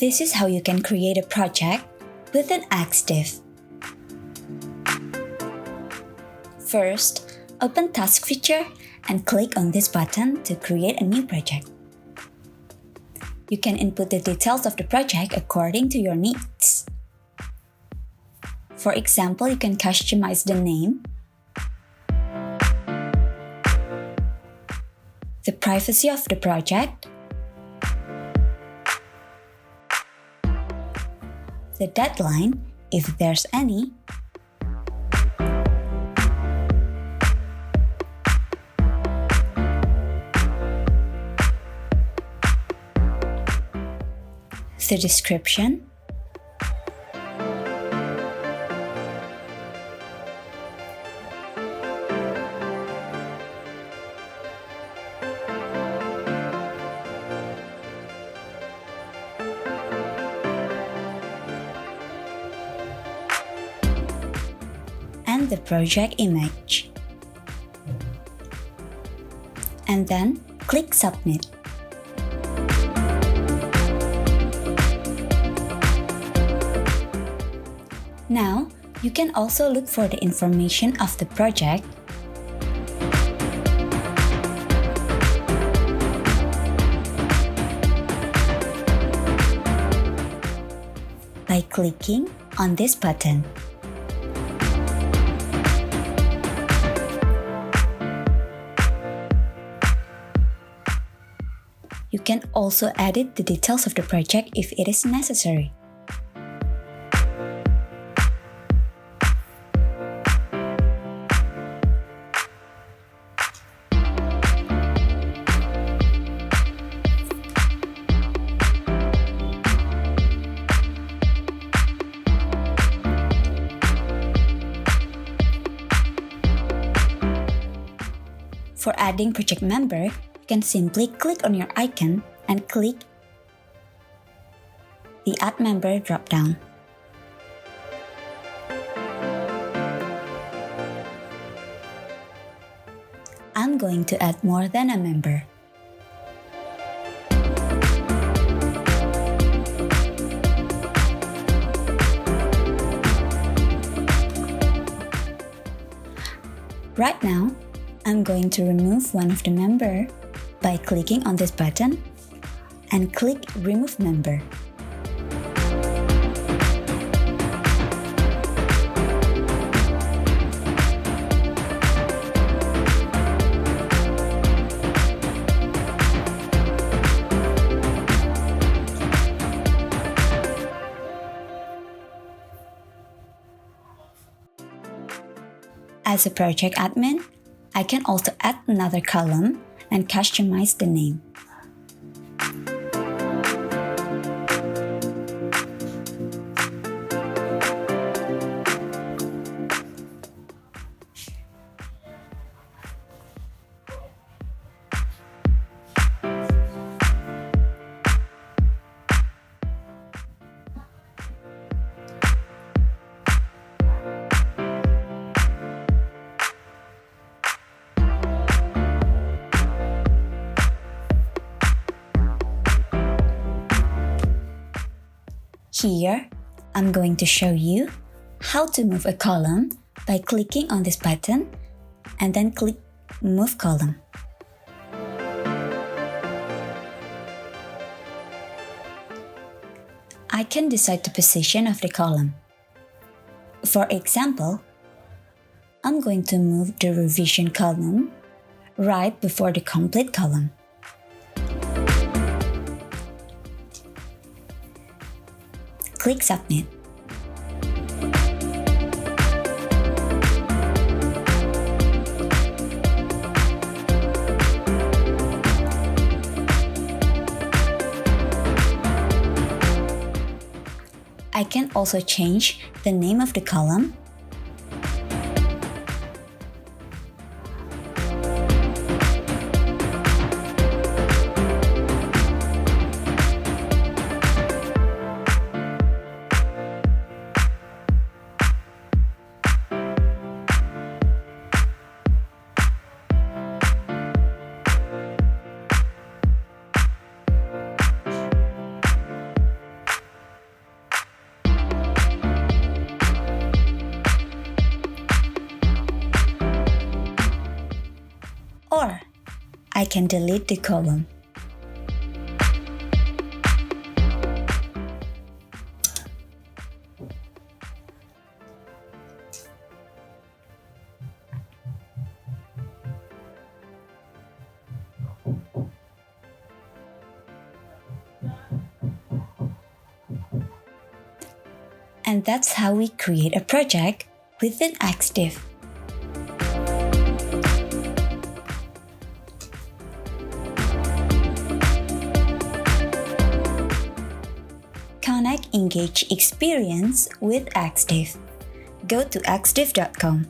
This is how you can create a project with an Axdif. First, open Task feature and click on this button to create a new project. You can input the details of the project according to your needs. For example, you can customize the name, the privacy of the project, the deadline, if there's any, the description, and the project image. And then click Submit. Now, you can also look for the information of the project by clicking on this button. You can also edit the details of the project if it is necessary. For adding project member, you can simply click on your icon and click the Add Member drop-down. I'm going to add more than a member. Right now, I'm going to remove one of the member by clicking on this button and click Remove Member. As a project admin, I can also add another column and customize the name. Here, I'm going to show you how to move a column by clicking on this button and then click Move Column. I can decide the position of the column. For example, I'm going to move the revision column right before the complete column. Click Submit. I can also change the name of the column, I can delete the column. And that's how we create a project within Axdif. Connect, engage, experience with Axdif. Go to axdif.com.